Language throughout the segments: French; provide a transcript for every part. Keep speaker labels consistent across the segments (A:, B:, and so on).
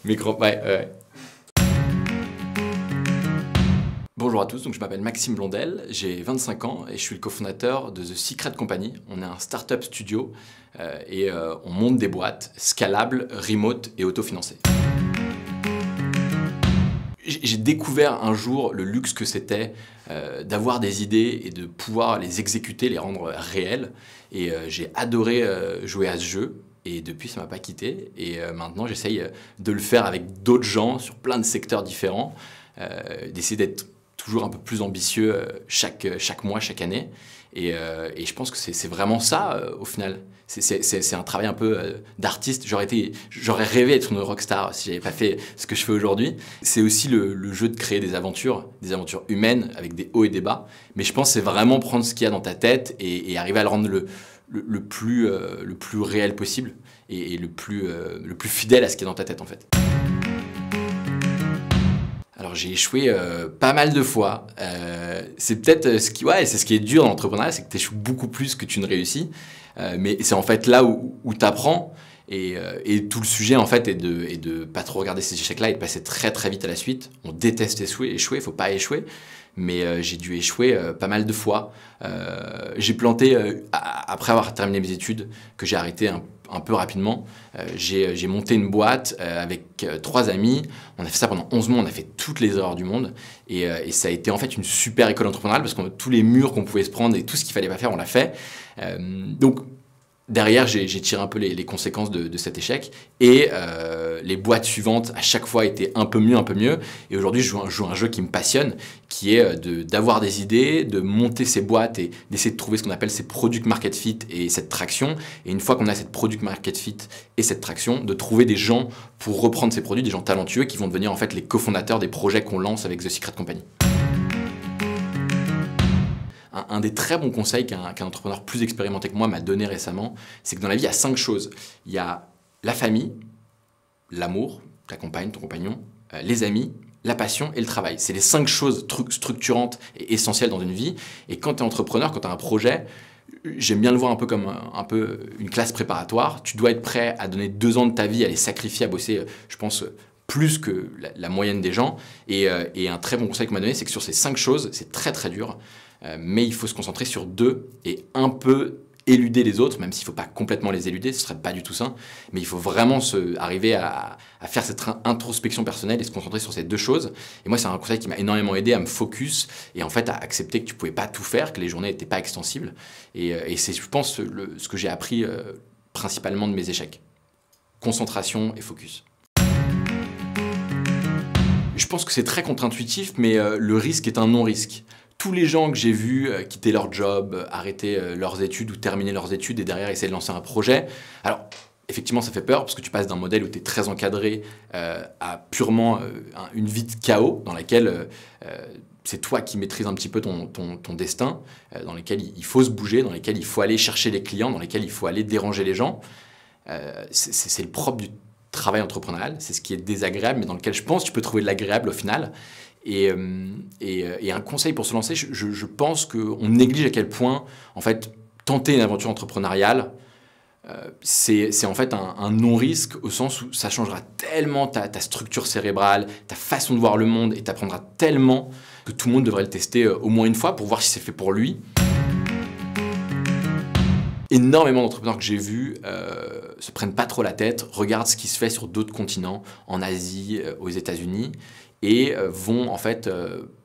A: Ouais. Bonjour à tous, donc je m'appelle Maxime Blondel, j'ai 25 ans et je suis le cofondateur de The Secret Company. On est un startup studio et on monte des boîtes scalables, remote et autofinancées. J'ai découvert un jour le luxe que c'était d'avoir des idées et de pouvoir les exécuter, les rendre réelles. Et j'ai adoré jouer à ce jeu. Et depuis, ça ne m'a pas quitté. Et maintenant, j'essaye de le faire avec d'autres gens sur plein de secteurs différents, d'essayer d'être toujours un peu plus ambitieux chaque mois, chaque année. Et je pense que c'est vraiment ça, au final. C'est un travail un peu d'artiste. J'aurais rêvé d'être une rockstar si j'avais pas fait ce que je fais aujourd'hui. C'est aussi le jeu de créer des aventures humaines avec des hauts et des bas. Mais je pense que c'est vraiment prendre ce qu'il y a dans ta tête et arriver à le rendre le plus réel possible et le plus fidèle à ce qui est dans ta tête en fait. Alors j'ai échoué pas mal de fois. C'est peut-être ce qui est dur dans l'entrepreneuriat, c'est que tu échoues beaucoup plus que tu ne réussis. Mais c'est en fait là où tu apprends. Et tout le sujet en fait est de pas trop regarder ces échecs-là et de passer très très vite à la suite. On déteste échouer, faut pas échouer. Mais j'ai dû échouer pas mal de fois. J'ai planté, après avoir terminé mes études, que j'ai arrêté un peu rapidement, j'ai monté une boîte avec 3 amis. On a fait ça pendant 11 mois, on a fait toutes les erreurs du monde. Et ça a été en fait une super école entrepreneuriale parce que tous les murs qu'on pouvait se prendre et tout ce qu'il fallait pas faire, on l'a fait. Donc, derrière, j'ai tiré un peu les conséquences de cet échec et les boîtes suivantes à chaque fois étaient un peu mieux. Et aujourd'hui, je joue un jeu qui me passionne, qui est d'avoir des idées, de monter ces boîtes et d'essayer de trouver ce qu'on appelle ces product market fit et cette traction. Et une fois qu'on a cette product market fit et cette traction, de trouver des gens pour reprendre ces produits, des gens talentueux qui vont devenir en fait les cofondateurs des projets qu'on lance avec The Secret Company. Un des très bons conseils qu'un entrepreneur plus expérimenté que moi m'a donné récemment, c'est que dans la vie, il y a 5 choses. Il y a la famille, l'amour, ta compagne, ton compagnon, les amis, la passion et le travail. C'est les 5 choses structurantes et essentielles dans une vie. Et quand tu es entrepreneur, quand tu as un projet, j'aime bien le voir un peu comme une classe préparatoire. Tu dois être prêt à donner 2 ans de ta vie, à les sacrifier, à bosser, je pense, plus que la moyenne des gens. Et un très bon conseil qu'on m'a donné, c'est que sur ces 5 choses, c'est très très dur. Mais il faut se concentrer sur 2 et un peu éluder les autres, même s'il ne faut pas complètement les éluder, ce ne serait pas du tout sain. Mais il faut vraiment arriver à faire cette introspection personnelle et se concentrer sur ces 2 choses. Et moi, c'est un conseil qui m'a énormément aidé à me focus et en fait à accepter que tu ne pouvais pas tout faire, que les journées n'étaient pas extensibles. Et c'est, je pense, ce que j'ai appris principalement de mes échecs. Concentration et focus. Je pense que c'est très contre-intuitif, mais le risque est un non-risque. Tous les gens que j'ai vus quitter leur job, arrêter leurs études ou terminer leurs études et derrière essayer de lancer un projet, alors effectivement ça fait peur parce que tu passes d'un modèle où tu es très encadré à purement une vie de chaos dans laquelle c'est toi qui maîtrises un petit peu ton destin, dans lequel il faut se bouger, dans lequel il faut aller chercher les clients, dans lequel il faut aller déranger les gens. C'est le propre du travail entrepreneurial, c'est ce qui est désagréable mais dans lequel je pense que tu peux trouver de l'agréable au final. Et un conseil pour se lancer, je pense qu'on néglige à quel point, en fait, tenter une aventure entrepreneuriale, c'est en fait un non-risque au sens où ça changera tellement ta structure cérébrale, ta façon de voir le monde et t'apprendra tellement que tout le monde devrait le tester au moins une fois pour voir si c'est fait pour lui. Énormément d'entrepreneurs que j'ai vus se prennent pas trop la tête, regardent ce qui se fait sur d'autres continents, en Asie, aux États-Unis, et vont en fait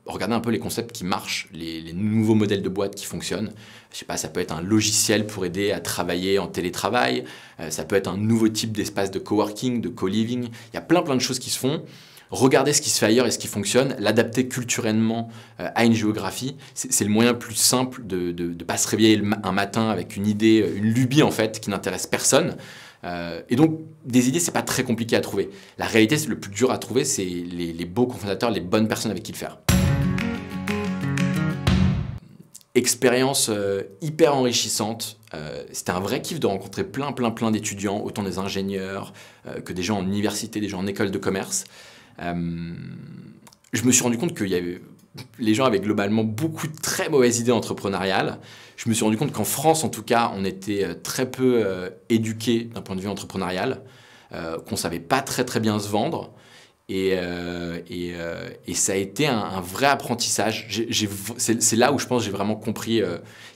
A: regarder un peu les concepts qui marchent, les nouveaux modèles de boîtes qui fonctionnent. Je sais pas, ça peut être un logiciel pour aider à travailler en télétravail, ça peut être un nouveau type d'espace de coworking, de co-living. Il y a plein de choses qui se font. Regarder ce qui se fait ailleurs et ce qui fonctionne, l'adapter culturellement à une géographie, c'est le moyen le plus simple de ne pas se réveiller un matin avec une idée, une lubie en fait, qui n'intéresse personne. Et donc, des idées, c'est pas très compliqué à trouver. La réalité, c'est le plus dur à trouver, c'est les beaux cofondateurs, les bonnes personnes avec qui le faire. Expérience hyper enrichissante. C'était un vrai kiff de rencontrer plein d'étudiants, autant des ingénieurs que des gens en université, des gens en école de commerce. Je me suis rendu compte les gens avaient globalement beaucoup de très mauvaises idées entrepreneuriales. Je me suis rendu compte qu'en France, en tout cas, on était très peu éduqués d'un point de vue entrepreneurial. qu'on savait pas très bien se vendre. Et ça a été un vrai apprentissage. C'est là où je pense que j'ai vraiment compris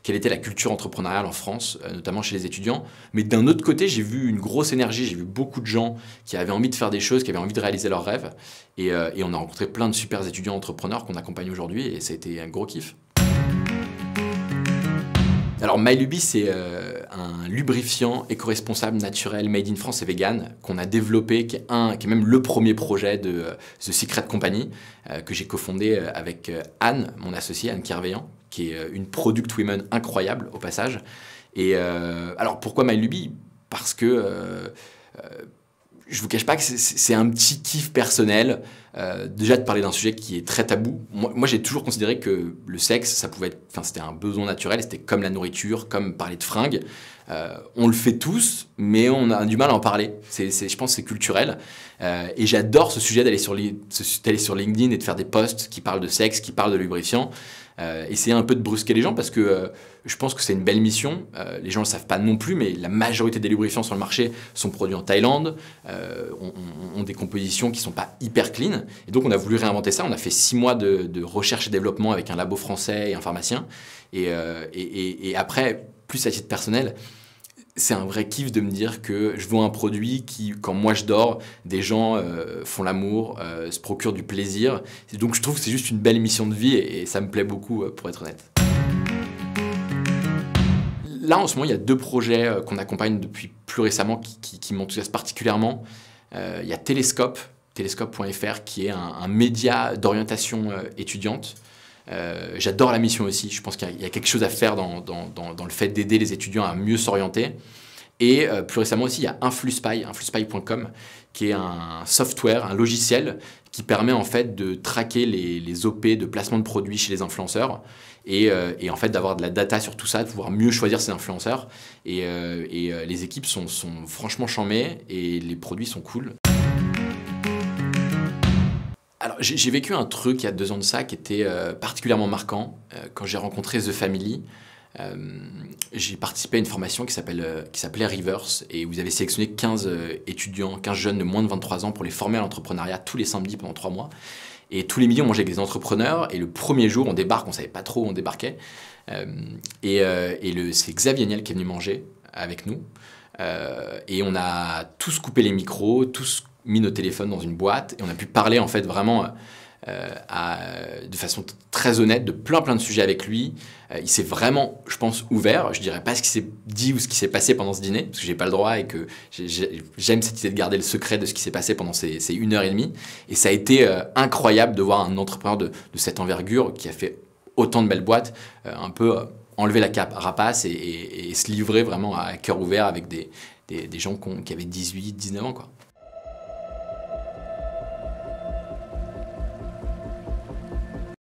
A: quelle était la culture entrepreneuriale en France, notamment chez les étudiants. Mais d'un autre côté, j'ai vu une grosse énergie, j'ai vu beaucoup de gens qui avaient envie de faire des choses, qui avaient envie de réaliser leurs rêves. Et on a rencontré plein de super étudiants entrepreneurs qu'on accompagne aujourd'hui et ça a été un gros kiff. Alors MyLuby, c'est un lubrifiant éco-responsable naturel made in France et vegan qu'on a développé, qui est même le premier projet de The Secret Company que j'ai cofondé avec Anne, mon associée, Anne Kerveillant, qui est une product woman incroyable au passage. Et alors pourquoi MyLuby? Parce que je vous cache pas que c'est un petit kiff personnel, déjà de parler d'un sujet qui est très tabou. Moi j'ai toujours considéré que le sexe, ça pouvait être, enfin, c'était un besoin naturel, c'était comme la nourriture, comme parler de fringues. On le fait tous, mais on a du mal à en parler. Je pense que c'est culturel. Et j'adore ce sujet d'aller sur LinkedIn et de faire des posts qui parlent de sexe, qui parlent de lubrifiant. Essayer un peu de brusquer les gens parce que je pense que c'est une belle mission. Les gens ne le savent pas non plus, mais la majorité des lubrifiants sur le marché sont produits en Thaïlande, ont des compositions qui ne sont pas hyper clean. Et donc on a voulu réinventer ça. On a fait 6 mois de recherche et développement avec un labo français et un pharmacien. Et après, plus à titre personnel, c'est un vrai kiff de me dire que je vends un produit qui, quand moi je dors, des gens font l'amour, se procurent du plaisir. Et donc je trouve que c'est juste une belle mission de vie et ça me plaît beaucoup, pour être honnête. Là, en ce moment, il y a 2 projets qu'on accompagne depuis plus récemment qui m'enthousiasment particulièrement. Il y a Télescope, télescope.fr, qui est un média d'orientation étudiante. J'adore la mission aussi, je pense qu'il y a quelque chose à faire dans le fait d'aider les étudiants à mieux s'orienter. Et plus récemment aussi, il y a Influspy, influspy.com, qui est un software, un logiciel qui permet en fait de traquer les OP de placement de produits chez les influenceurs et en fait d'avoir de la data sur tout ça, de pouvoir mieux choisir ses influenceurs. Et les équipes sont franchement charmées et les produits sont cool. Alors, j'ai vécu un truc il y a 2 ans de ça qui était particulièrement marquant. Quand j'ai rencontré The Family, j'ai participé à une formation qui s'appelait Reverse et vous avez sélectionné 15 étudiants, 15 jeunes de moins de 23 ans pour les former à l'entrepreneuriat tous les samedis pendant 3 mois. Et tous les midis, on mangeait avec des entrepreneurs et le premier jour, on débarque, on savait pas trop où on débarquait. C'est Xavier Niel qui est venu manger avec nous. Et on a tous coupé les micros, tous mis nos téléphones dans une boîte et on a pu parler en fait vraiment de façon très honnête de plein de sujets avec lui. Il s'est vraiment, je pense, ouvert. Je dirais pas ce qui s'est dit ou ce qui s'est passé pendant ce dîner parce que j'ai pas le droit et que j'aime cette idée de garder le secret de ce qui s'est passé pendant ces 1h30. Et ça a été incroyable de voir un entrepreneur de cette envergure qui a fait autant de belles boîtes, un peu enlever la carapace et se livrer vraiment à cœur ouvert avec des gens qui avaient 18, 19 ans, quoi.